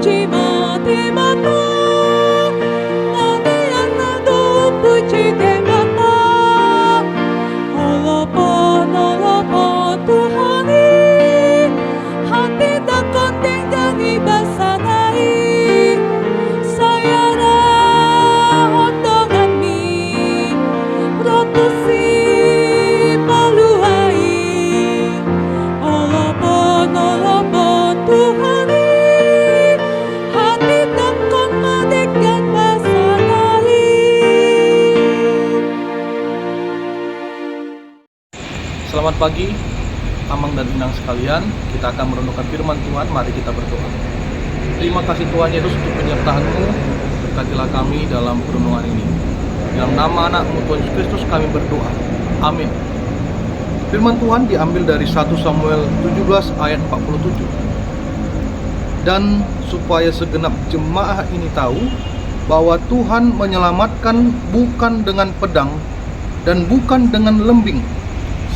puji mati mata, nado puji te mata. Olopon Tuhan ini, hati takkan tinggali basanai. Saya otongan mi, rotusi paluai. Olopon Tuhan ini, hati takkan madekan basanai. Selamat pagi, Amang dan Inang sekalian. Kita akan merenungkan firman Tuhan. Mari kita berdoa. Terima kasih Tuhan Yesus untuk penyertaan-Mu. Berkatilah kami dalam perenungan ini. Dalam nama anak-Mu Tuhan Yesus Kristus kami berdoa. Amin. Firman Tuhan diambil dari 1 Samuel 17 ayat 47. Dan supaya segenap jemaah ini tahu bahwa Tuhan menyelamatkan bukan dengan pedang dan bukan dengan lembing,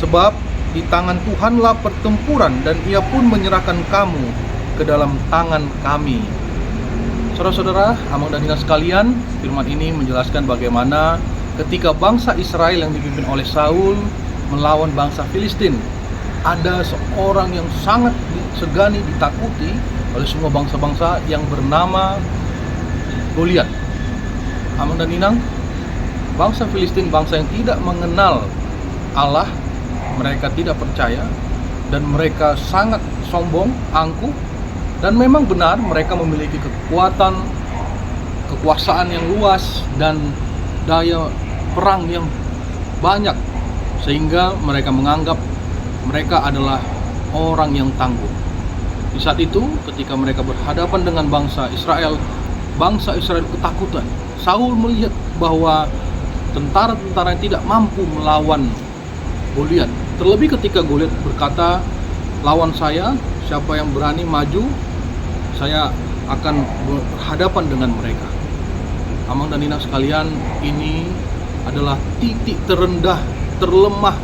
sebab di tangan Tuhanlah pertempuran dan Ia pun menyerahkan kamu ke dalam tangan kami. Saudara-saudara, Amang dan Inang sekalian, firman ini menjelaskan bagaimana ketika bangsa Israel yang dipimpin oleh Saul melawan bangsa Filistin, ada seorang yang sangat disegani, ditakuti oleh semua bangsa-bangsa yang bernama Goliat. Amang dan Inang, bangsa Filistin bangsa yang tidak mengenal Allah, mereka tidak percaya, dan mereka sangat sombong, angkuh, dan memang benar mereka memiliki kekuatan, kekuasaan yang luas, dan daya perang yang banyak, sehingga mereka menganggap mereka adalah orang yang tangguh. Di saat itu, ketika mereka berhadapan dengan bangsa Israel ketakutan. Saul melihat bahwa tentara-tentara yang tidak mampu melawan Goliat. Terlebih ketika Goliat berkata, lawan saya, siapa yang berani maju, saya akan berhadapan dengan mereka. Amang dan Inang sekalian, ini adalah titik terendah, terlemah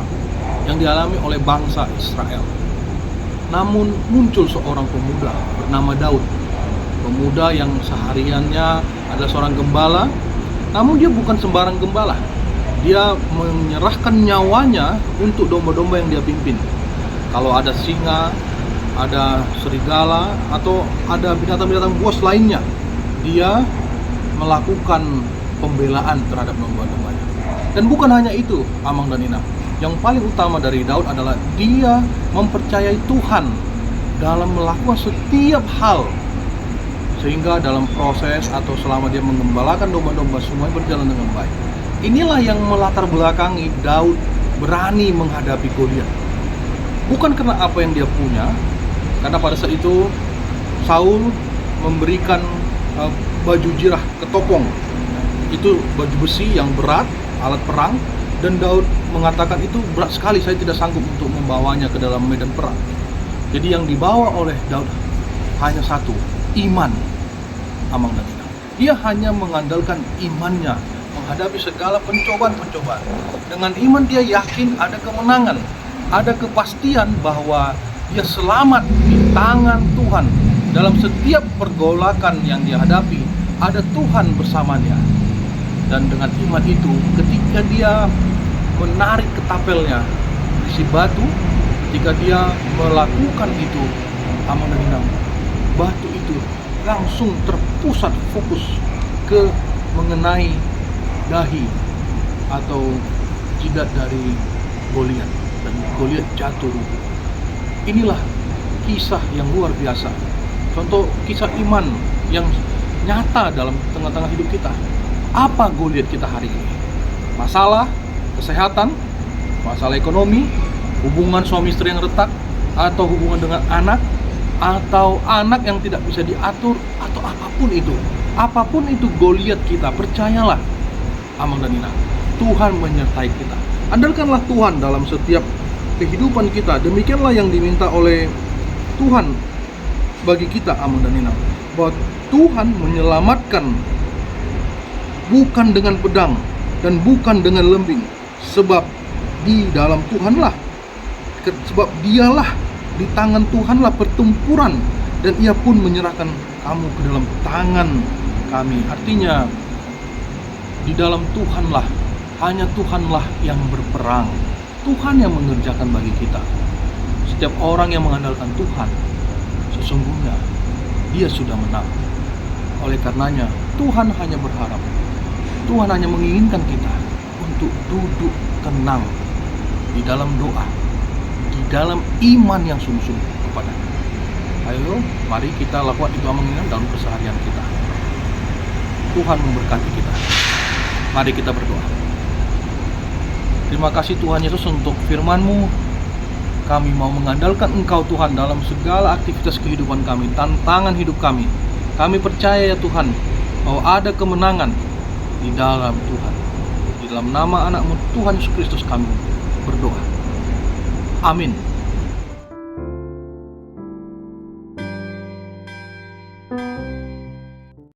yang dialami oleh bangsa Israel. Namun muncul seorang pemuda bernama Daud. Pemuda yang sehariannya adalah seorang gembala, namun dia bukan sembarang gembala. Dia menyerahkan nyawanya untuk domba-domba yang dia pimpin. Kalau ada singa, ada serigala, atau ada binatang-binatang buas lainnya, dia melakukan pembelaan terhadap domba-dombanya. Dan bukan hanya itu, Amang dan Inang. Yang paling utama dari Daud adalah dia mempercayai Tuhan dalam melakukan setiap hal, sehingga dalam proses atau selama dia menggembalakan domba-domba semuanya berjalan dengan baik. Inilah yang melatar belakangi Daud berani menghadapi Goliat. Bukan karena apa yang dia punya, karena pada saat itu Saul memberikan baju jirah ketopong. Itu baju besi yang berat, alat perang, dan Daud mengatakan itu berat sekali, saya tidak sanggup untuk membawanya ke dalam medan perang. Jadi yang dibawa oleh Daud hanya satu, iman. Amang dan Inang, dia hanya mengandalkan imannya menghadapi segala pencobaan-pencobaan. Dengan iman dia yakin ada kemenangan, ada kepastian bahwa dia selamat di tangan Tuhan. Dalam setiap pergolakan yang dia hadapi, ada Tuhan bersamanya. Dan dengan iman itu, ketika dia menarik ketapelnya berisi batu, ketika dia melakukan itu, Amang dan Inang, batu itu langsung terpusat fokus ke mengenai dahi atau jidat dari Goliat, dan Goliat jatuh. Inilah kisah yang luar biasa, contoh kisah iman yang nyata dalam tengah-tengah hidup kita. Apa Goliat kita hari ini? Masalah kesehatan, masalah ekonomi, hubungan suami istri yang retak, atau hubungan dengan anak, atau anak yang tidak bisa diatur, atau apapun itu Goliat kita, percayalah Amang dan Inang, Tuhan menyertai kita. Andalkanlah Tuhan dalam setiap kehidupan kita. Demikianlah yang diminta oleh Tuhan bagi kita, Amang dan Inang, bahwa Tuhan menyelamatkan bukan dengan pedang dan bukan dengan lembing, sebab di dalam Tuhanlah, sebab dialah, di tangan Tuhanlah pertempuran dan Ia pun menyerahkan kamu ke dalam tangan kami. Artinya di dalam Tuhanlah, hanya Tuhanlah yang berperang. Tuhan yang mengerjakan bagi kita. Setiap orang yang mengandalkan Tuhan, sesungguhnya dia sudah menang. Oleh karenanya, Tuhan hanya berharap, Tuhan hanya menginginkan kita untuk duduk tenang di dalam doa, di dalam iman yang sungguh-sungguh kepada-Nya. Ayo, mari kita lakukan doa mengingat dalam keseharian kita. Tuhan memberkati kita. Mari kita berdoa. Terima kasih Tuhan Yesus untuk firman-Mu. Kami mau mengandalkan Engkau Tuhan dalam segala aktivitas kehidupan kami, tantangan hidup kami. Kami percaya ya Tuhan, bahwa ada kemenangan di dalam Tuhan. Di dalam nama anak-Mu Tuhan Yesus Kristus kami berdoa. Amin.